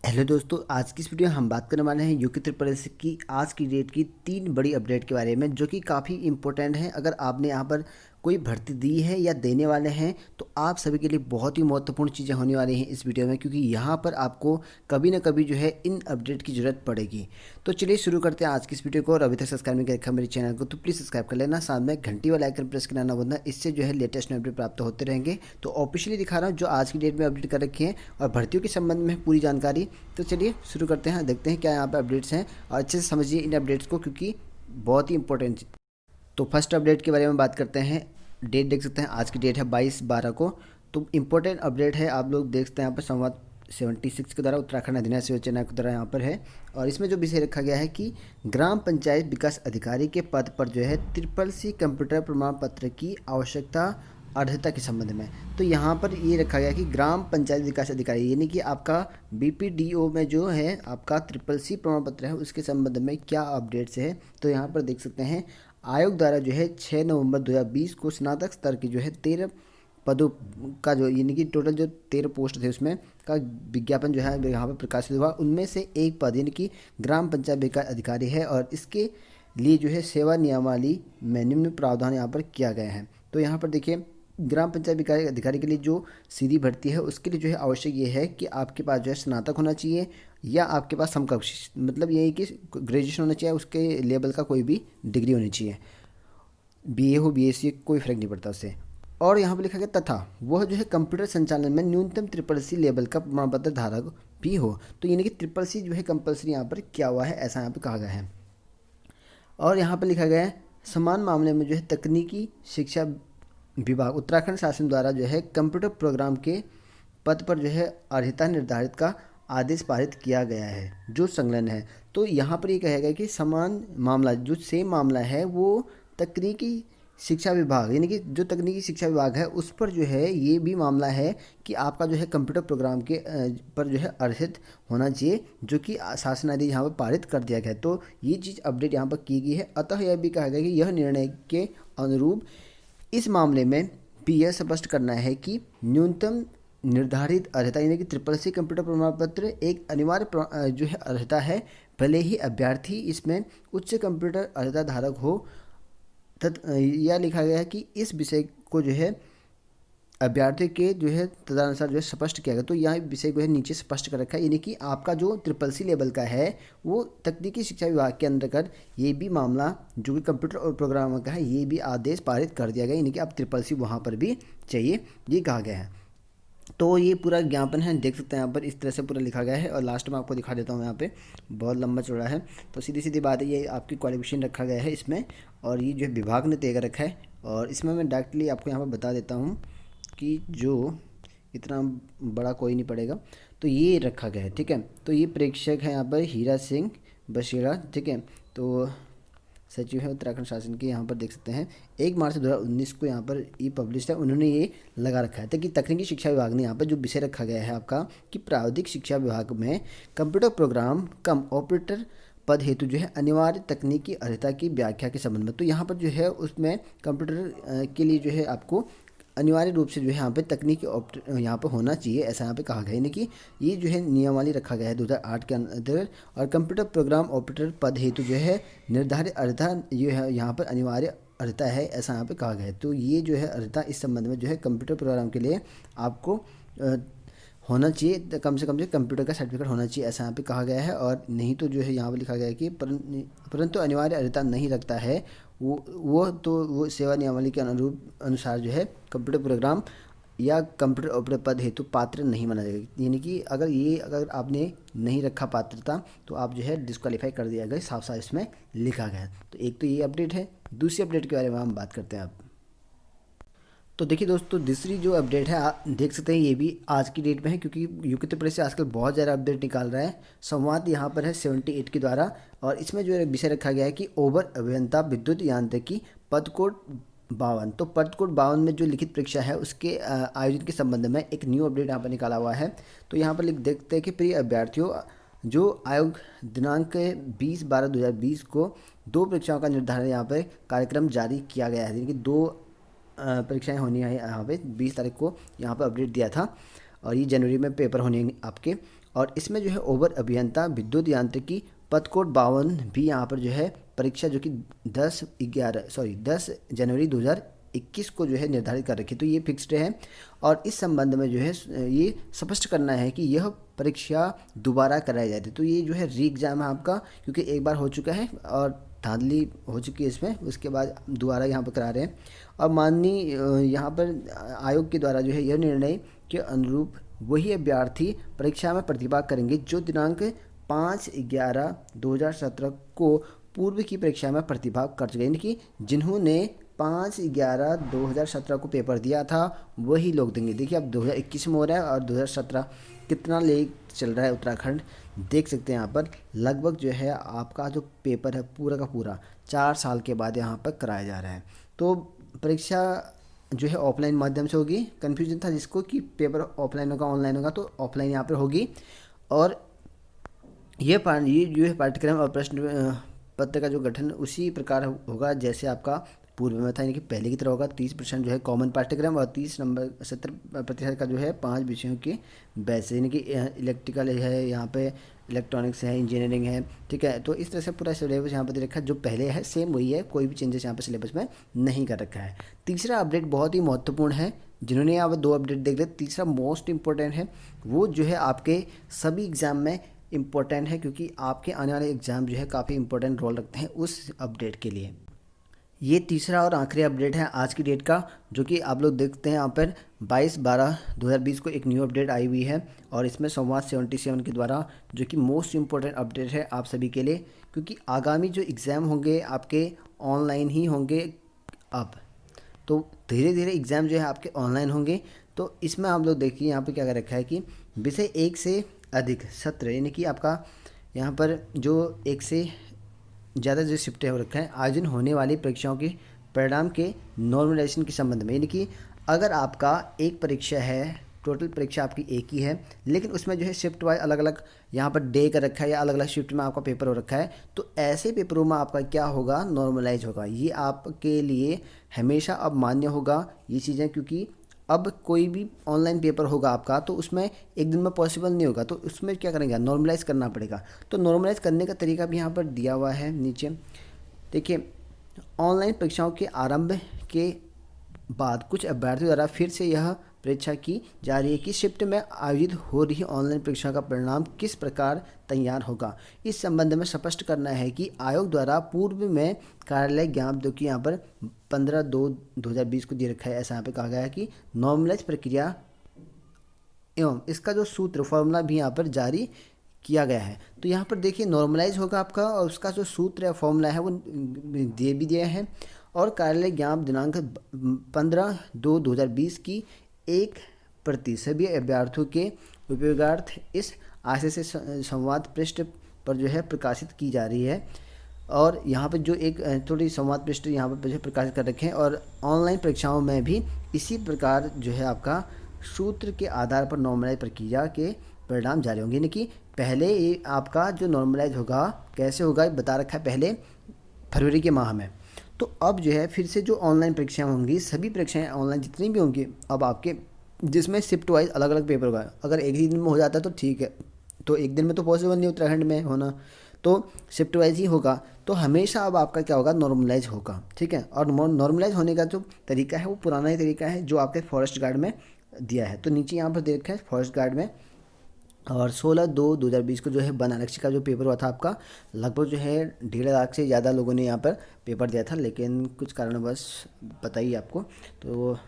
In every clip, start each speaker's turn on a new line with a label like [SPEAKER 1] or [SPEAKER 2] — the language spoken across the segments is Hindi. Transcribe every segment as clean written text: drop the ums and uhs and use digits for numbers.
[SPEAKER 1] हेलो दोस्तों, आज की इस वीडियो में हम बात करने वाले हैं यूके ट्रिपल एस की आज की डेट की 3 बड़ी अपडेट के बारे में, जो कि काफ़ी इंपॉर्टेंट है। अगर आपने यहाँ पर कोई भर्ती दी है या देने वाले हैं तो आप सभी के लिए बहुत ही महत्वपूर्ण चीज़ें होने वाली हैं इस वीडियो में, क्योंकि यहाँ पर आपको कभी ना कभी जो है इन अपडेट की ज़रूरत पड़ेगी। तो चलिए शुरू करते हैं आज की इस वीडियो को। और अभी तक सब्सक्राइब नहीं कर रखा मेरे चैनल को तो प्लीज़ सब्सक्राइब कर लेना, साथ में घंटी वाला आइकन प्रेस करना ना भूलना, इससे जो है लेटेस्ट अपडेट प्राप्त होते रहेंगे। तो ऑफिशियली दिखा रहा हूँ जो आज की डेट में अपडेट कर रखी है और भर्तियों के संबंध में पूरी जानकारी। तो चलिए शुरू करते हैं, देखते हैं क्या यहाँ पे अपडेट्स हैं और अच्छे से समझिए इन अपडेट्स को, क्योंकि बहुत ही इंपॉर्टेंट। तो फर्स्ट अपडेट के बारे में बात करते हैं। डेट देख सकते हैं, आज की डेट है 22/12 को। तो इम्पोर्टेंट अपडेट है, आप लोग देख सकते हैं यहाँ पर संवाद 76 के द्वारा उत्तराखंड अधिनियम योजना के द्वारा यहाँ पर है। और इसमें जो विषय रखा गया है कि ग्राम पंचायत विकास अधिकारी के पद पर जो है CCC कंप्यूटर प्रमाण पत्र की आवश्यकता अर्हता के संबंध में। तो यहाँ पर ये रखा गया कि ग्राम पंचायत विकास अधिकारी यानी कि आपका BPDO में जो है आपका CCC प्रमाण पत्र है, उसके संबंध में क्या अपडेट्स है। तो यहाँ पर देख सकते हैं, आयोग द्वारा जो है 6 नवंबर 2020 को स्नातक स्तर की जो है 13 पदों का जो यानी कि टोटल जो 13 पोस्ट थे उसमें का विज्ञापन जो है यहाँ पर प्रकाशित हुआ। उनमें से एक पद यानी कि ग्राम पंचायत विकास अधिकारी है और इसके लिए जो है सेवा नियमावली में निम्न प्रावधान यहाँ पर किया गया है। तो यहाँ पर देखिए, ग्राम पंचायत विकास अधिकारी के लिए जो सीधी भर्ती है उसके लिए जो है आवश्यक ये है कि आपके पास जो है स्नातक होना चाहिए या आपके पास समकक्ष, मतलब ये है कि ग्रेजुएशन होना चाहिए, उसके लेवल का कोई भी डिग्री होनी चाहिए, BA हो BSc कोई फर्क नहीं पड़ता उससे। और यहाँ पर लिखा गया तथा वह जो है कंप्यूटर संचालन में न्यूनतम CCC लेवल का प्रमाण पत्र धारक भी हो। तो यानी कि CCC जो है कंपलसरी यहाँ पर क्या हुआ है, ऐसा यहाँ पर कहा गया है। और यहाँ पर लिखा गया है समान मामले में जो है तकनीकी शिक्षा विभाग उत्तराखंड शासन द्वारा जो है कंप्यूटर प्रोग्राम के पद पर जो है अर्हता निर्धारित का आदेश पारित किया गया है जो संलग्न है। तो यहाँ पर ये कहा गया कि समान मामला जो सेम मामला है वो तकनीकी शिक्षा विभाग यानी कि जो तकनीकी शिक्षा विभाग है उस पर जो है ये भी मामला है कि आपका जो है कंप्यूटर प्रोग्राम के पर जो है अर्हित होना चाहिए, जो कि शासन आदेश यहाँ पर पारित कर दिया गया है। तो ये चीज़ अपडेट यहाँ पर की गई है। अतः यह भी कहा गया कि यह निर्णय के अनुरूप इस मामले में भी यह स्पष्ट करना है कि न्यूनतम निर्धारित अर्हता यानी कि CCC कंप्यूटर प्रमाण पत्र एक अनिवार्य जो है अर्हता है, भले ही अभ्यर्थी इसमें उच्च कंप्यूटर अर्हता धारक हो। यह लिखा गया है कि इस विषय को जो है अभ्यर्थी के जो है तदनुसार जो है स्पष्ट किया गया। तो यहाँ विषय को है नीचे स्पष्ट कर रखा है, यानी कि आपका जो CCC लेवल का है वो तकनीकी शिक्षा विभाग के अंतर्गत ये भी मामला जो कि कंप्यूटर और प्रोग्राम का है ये भी आदेश पारित कर दिया गया, यानी कि आप CCC वहाँ पर भी चाहिए, ये कहा गया है। तो ये पूरा ज्ञापन है, देख सकते हैं यहाँ पर इस तरह से पूरा लिखा गया है। और लास्ट में आपको दिखा देता हूँ, यहाँ पे बहुत लंबा चौड़ा है। तो सीधी सीधी बात है, ये आपकी क्वालिफिकेशन रखा गया है इसमें, और ये जो विभाग ने तय कर रखा है। और इसमें मैं डायरेक्टली आपको यहाँ पर बता देता हूँ कि जो इतना बड़ा कोई नहीं पड़ेगा, तो ये रखा गया है, ठीक है। तो ये प्रेक्षक है यहाँ पर हीरा सिंह बशीरा, ठीक है। तो सचिव है उत्तराखंड शासन के, यहाँ पर देख सकते हैं 1 मार्च 2019 को यहाँ पर ये पब्लिश है, उन्होंने ये लगा रखा है। ताकि तकनीकी शिक्षा विभाग ने यहाँ पर जो विषय रखा गया है आपका कि प्राविधिक शिक्षा विभाग में कंप्यूटर प्रोग्राम कम ऑपरेटर पद हेतु जो है अनिवार्य तकनीकी अर्हता की व्याख्या के संबंध में। तो यहाँ पर जो है उसमें कंप्यूटर के लिए जो है आपको अनिवार्य रूप से जो है यहाँ पे तकनीकी यहाँ पे होना चाहिए, ऐसा यहाँ पे कहा गया है। यानी कि ये जो है नियमावली रखा गया है 2008 के अंदर। और कंप्यूटर प्रोग्राम ऑपरेटर पद हेतु जो है निर्धारित अर्हता ये है यहाँ पर अनिवार्य अर्हता है, ऐसा यहाँ पे कहा गया है। तो ये जो है अर्हता इस संबंध में जो है कंप्यूटर प्रोग्राम के लिए आपको होना चाहिए, कम से कंप्यूटर का सर्टिफिकेट होना चाहिए, ऐसा यहाँ पे कहा गया है। और नहीं तो जो है यहाँ पे लिखा गया है कि परंतु अनिवार्य अर्हता नहीं रखता है वो सेवा नियमावली के अनुसार जो है कंप्यूटर प्रोग्राम या कंप्यूटर ऑपरेटर पद हेतु पात्र नहीं माना जाएगा। यानी कि अगर आपने नहीं रखा पात्रता तो आप जो है डिस्क्वालीफाई कर दिया गया, साफ साफ इसमें लिखा गया है। तो एक तो ये अपडेट है। दूसरी अपडेट के बारे में हम बात करते हैं अब। तो देखिए दोस्तों, दूसरी जो अपडेट है आप देख सकते हैं, ये भी आज की डेट में है, क्योंकि यूके उत्तर प्रदेश से आजकल बहुत ज़्यादा अपडेट निकाल रहा है। संवाद यहाँ पर है 78 के द्वारा, और इसमें जो विषय रखा गया है कि ओवर अभियंता विद्युत यांत्रिकी पद कोड 52। तो पद कोड 52 में जो लिखित परीक्षा है उसके आयोजन के संबंध में एक न्यू अपडेट यहाँ पर निकाला हुआ है। तो यहाँ पर लिख देखते हैं कि प्रिय अभ्यर्थियों, जो आयोग दिनांक 20/12/2020 को 2 परीक्षाओं का निर्धारण यहाँ पर कार्यक्रम जारी किया गया है। यानी कि 2 परीक्षाएं होनी है यहाँ पे 20 तारीख को यहाँ पे अपडेट दिया था, और ये जनवरी में पेपर होने आपके। और इसमें जो है ओवर अभियंता विद्युत यांत्रिकी पद कोड 52 भी यहाँ पर जो है परीक्षा जो कि 10 जनवरी 2021 को जो है निर्धारित कर रखी, तो ये फिक्स्ड है। और इस संबंध में जो है ये स्पष्ट करना है कि यह परीक्षा दोबारा कराई जाती है। तो ये जो है री एग्ज़ाम है आपका, क्योंकि एक बार हो चुका है और धांधली हो चुकी है इसमें, उसके बाद दोबारा यहाँ पर करा रहे हैं। और माननीय यहाँ पर आयोग के द्वारा जो है यह निर्णय के अनुरूप वही अभ्यर्थी परीक्षा में प्रतिभाग करेंगे जो दिनांक 5/11/2017 को पूर्व की परीक्षा में प्रतिभाग कर चुके हैं, यानी कि जिन्होंने 5/11/2017 को पेपर दिया था वही लोग देंगे। देखिए अब 2021 में हो रहा है और 2017 कितना लेट चल रहा है उत्तराखंड, देख सकते हैं यहाँ पर लगभग जो है आपका जो पेपर है पूरा का पूरा 4 साल के बाद यहाँ पर कराया जा रहा है। तो परीक्षा जो है ऑफलाइन माध्यम से होगी। कन्फ्यूजन था जिसको कि पेपर ऑफलाइन होगा ऑनलाइन होगा, तो ऑफलाइन यहाँ पर होगी। और ये जो है पाठ्यक्रम और प्रश्न पत्र का जो गठन उसी प्रकार होगा जैसे आपका पूर्व में था, यानी कि पहले की तरह होगा। 30% जो है कॉमन पाठ्यक्रम और 70% का जो है 5 विषयों के बैच, यानी कि इलेक्ट्रिकल है, यहाँ पे इलेक्ट्रॉनिक्स है, इंजीनियरिंग है, ठीक है। तो इस तरह से पूरा सिलेबस यहाँ पर दे रखा है, जो पहले है सेम वही है, कोई भी चेंजेस यहाँ पर सिलेबस में नहीं कर रखा है। तीसरा अपडेट बहुत ही महत्वपूर्ण है, जिन्होंने यहाँ पर 2 अपडेट देख लिया, तीसरा मोस्ट इंपॉर्टेंट है, वो जो है आपके सभी एग्ज़ाम में इम्पोर्टेंट है, क्योंकि आपके आने वाले एग्ज़ाम जो है काफ़ी इंपॉर्टेंट रोल रखते हैं उस अपडेट के लिए। ये तीसरा और आखिरी अपडेट है आज की डेट का, जो कि आप लोग देखते हैं यहाँ पर 22/12/2020 को एक न्यू अपडेट आई हुई है। और इसमें संवाद 77 के द्वारा जो कि मोस्ट इम्पोर्टेंट अपडेट है आप सभी के लिए, क्योंकि आगामी जो एग्ज़ाम होंगे आपके ऑनलाइन ही होंगे अब। तो धीरे धीरे एग्ज़ाम जो है आपके ऑनलाइन होंगे। तो इसमें आप लोग देखिए यहाँ पर क्या कर रखा है कि विषय 1 से अधिक सत्र, यानी कि आपका यहाँ पर जो 1 से ज़्यादा जो शिफ्टें हो रखा है आयोजन होने वाली परीक्षाओं के परिणाम के नॉर्मलाइजेशन के संबंध में, यानी कि अगर आपका एक परीक्षा है, टोटल परीक्षा आपकी एक ही है, लेकिन उसमें जो है शिफ्ट वाइज अलग अलग यहाँ पर डे का रखा है या अलग अलग शिफ्ट में आपका पेपर हो रखा है, तो ऐसे पेपरों में आपका क्या होगा, नॉर्मलाइज होगा। ये आपके लिए हमेशा अब मान्य होगा ये चीज़ें, क्योंकि अब कोई भी ऑनलाइन पेपर होगा आपका तो उसमें एक दिन में पॉसिबल नहीं होगा, तो उसमें क्या करेंगे, नॉर्मलाइज़ करना पड़ेगा। तो नॉर्मलाइज़ करने का तरीका भी यहाँ पर दिया हुआ है नीचे। देखिए, ऑनलाइन परीक्षाओं के आरंभ के बाद कुछ अभ्यर्थियों द्वारा फिर से यह परीक्षा की जा रही है कि शिफ्ट में आयोजित हो रही ऑनलाइन परीक्षा का परिणाम किस प्रकार तैयार होगा। इस संबंध में स्पष्ट करना है कि आयोग द्वारा पूर्व में कार्यालय ज्ञापन, जो कि यहाँ पर 15/2/2020 को दे रखा है, ऐसा यहाँ पे कहा गया है कि नॉर्मलाइज प्रक्रिया एवं इसका जो सूत्र फॉर्मूला भी यहाँ पर जारी किया गया है। तो यहाँ पर देखिए नॉर्मलाइज होगा आपका, और उसका जो सूत्र या फॉर्मूला है वो दे भी दिया है। और कार्यालय ज्ञापन दिनांक 15/2/2020 की 1 प्रति सभी अभ्यर्थियों के उपयोगार्थ इस आशय से संवाद पृष्ठ पर जो है प्रकाशित की जा रही है। और यहाँ पर जो एक थोड़ी संवाद पृष्ठ यहाँ पर जो प्रकाशित कर रखे हैं, और ऑनलाइन परीक्षाओं में भी इसी प्रकार जो है आपका सूत्र के आधार पर नॉर्मलाइज प्रक्रिया के परिणाम जारी होंगे। यानी कि पहले ये आपका जो नॉर्मलाइज होगा कैसे होगा बता रखा है पहले फरवरी के माह में। तो अब जो है फिर से जो ऑनलाइन परीक्षाएं होंगी, सभी परीक्षाएं ऑनलाइन जितनी भी होंगी अब आपके, जिसमें शिफ्ट वाइज अलग अलग पेपर होगा। अगर एक ही दिन में हो जाता है तो ठीक है, तो एक दिन में तो पॉसिबल नहीं उत्तराखंड में होना, तो शिफ्ट वाइज ही होगा। तो हमेशा अब आपका क्या होगा, नॉर्मलाइज होगा, ठीक है। और नॉर्मलाइज होने का जो तरीका है वो पुराना ही तरीका है जो आपके फॉरेस्ट गार्ड में दिया है। तो नीचे यहाँ पर दे रखा है फॉरेस्ट गार्ड में। और 16/2/2020 को जो है वन आरक्षी का जो पेपर हुआ था आपका, लगभग जो है 1.5 लाख से ज़्यादा लोगों ने यहाँ पर पेपर दिया था, लेकिन कुछ कारणवश पता ही आपको। तो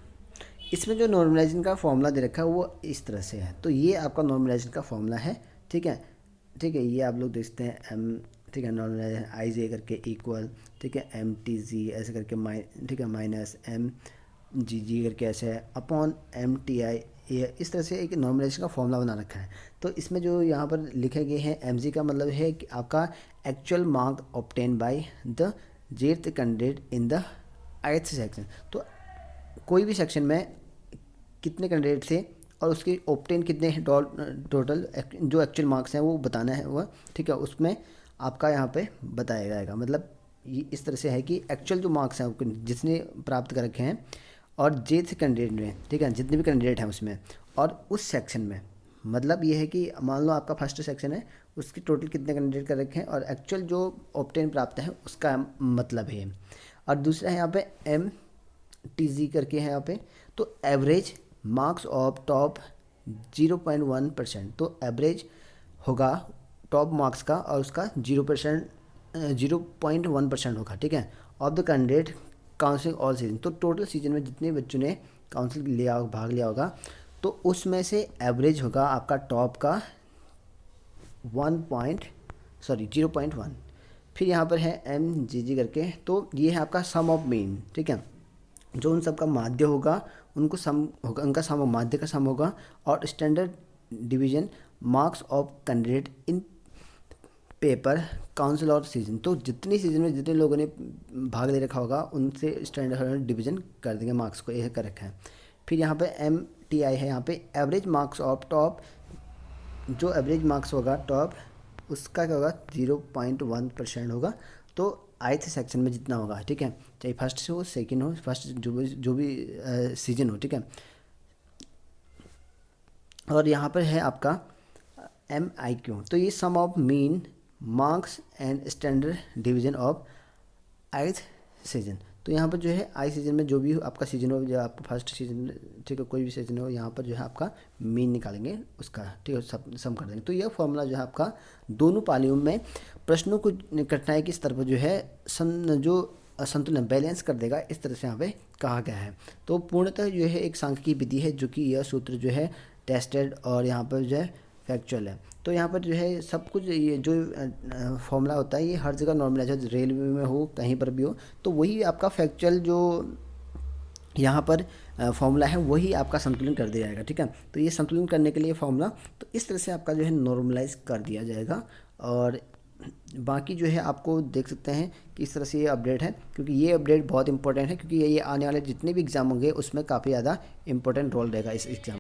[SPEAKER 1] इसमें जो नॉर्मलाइजेशन का फॉर्मूला दे रखा है वो इस तरह से है। तो ये आपका नॉर्मलाइजेशन का फॉर्मूला है, ठीक है, ठीक है। ये आप लोग देखते हैं एम, ठीक है, नॉर्मलाइजेशन IJ करके इक्वल, ठीक है, MTG ऐसे करके ठीक है, माइनस MGG करके ऐसे है अपॉन MTI, ये इस तरह से एक नॉर्मलाइजेशन का फॉर्मूला बना रखा है। तो इसमें जो यहाँ पर लिखे गए हैं MG का मतलब है कि आपका actual mark obtain by the jth candidate in the 8th सेक्शन। तो कोई भी सेक्शन में कितने कैंडिडेट थे और उसके ऑब्टेन कितने हैं टोटल, जो एक्चुअल मार्क्स हैं वो बताना है वो, ठीक है, उसमें आपका यहाँ पे बताया जाएगा। मतलब ये इस तरह से है कि एक्चुअल जो मार्क्स हैं जिसने प्राप्त कर रखे हैं और जेथ कैंडिडेट में, ठीक है, जितने भी कैंडिडेट हैं उसमें और उस सेक्शन में, मतलब ये है कि मान लो आपका फर्स्ट सेक्शन है, उसकी टोटल कितने कैंडिडेट कर रखे हैं और एक्चुअल जो ऑब्टेन प्राप्त है उसका मतलब है। और दूसरा है यहाँ पे MTZ करके है यहाँ पे, तो एवरेज मार्क्स ऑफ टॉप 0.1%, तो एवरेज होगा टॉप मार्क्स का और उसका 0.1% होगा, ठीक है, of the candidate counselling all season. तो टोटल सीजन में जितने बच्चों ने काउंसिल भाग लिया होगा तो उसमें से एवरेज होगा आपका टॉप का 0.1। फिर यहाँ पर है MGG करके, तो ये है आपका सम ऑफ मीन, ठीक है, जो उन सब का माध्य होगा उनको सम होगा, उनका सम माध्य का सम होगा। और standard division marks of candidate in paper council और सीजन, तो जितनी सीजन में जितने लोगों ने भाग ले रखा होगा उनसे स्टैंडर्ड डिवीजन कर देंगे मार्क्स को, यह कर रखा है। फिर यहाँ पे MTI है, यहाँ पे एवरेज मार्क्स ऑफ टॉप, जो एवरेज मार्क्स होगा टॉप उसका क्या होगा 0.1% होगा, तो आइथ सेक्शन में जितना होगा, ठीक है, चाहे फर्स्ट से हो सेकंड हो, फर्स्ट जो भी सीजन हो, ठीक है। और यहाँ पर है आपका MIQ, तो ये sum of mean marks and standard division of ith season. तो यहाँ पर जो है आई सीजन में जो भी आपका सीजन हो, जो आपका फर्स्ट सीजन, ठीक है, कोई भी सीजन हो, यहाँ पर जो है आपका मीन निकालेंगे उसका, ठीक है, सम कर देंगे। तो यह फॉर्मूला जो है आपका दोनों पालियों में प्रश्नों को कठिनाई के स्तर पर जो है संतुलन बैलेंस कर देगा, इस तरह से यहाँ पे कहा गया है। तो पूर्णतः जो है एक सांख्यिकी विधि है, जो कि यह सूत्र जो है टेस्टेड और यहाँ पर जो है फैक्चुअल है। तो यहाँ पर जो है सब कुछ, ये जो फॉर्मूला होता है ये हर जगह नॉर्मलाइज हो, रेलवे में हो कहीं पर भी हो, तो वही आपका फैक्चुअल जो यहाँ पर फॉर्मूला है वही आपका संतुलन कर दिया जाएगा, ठीक है। तो ये संतुलन करने के लिए फॉर्मूला तो इस तरह से आपका जो है नॉर्मलाइज कर दिया जाएगा। और बाकी जो है आपको देख सकते हैं कि इस तरह से ये अपडेट है, क्योंकि ये अपडेट बहुत इंपॉर्टेंट है, क्योंकि ये आने वाले जितने भी एग्ज़ाम होंगे उसमें काफ़ी ज़्यादा इंपॉर्टेंट रोल रहेगा इस एग्ज़ाम।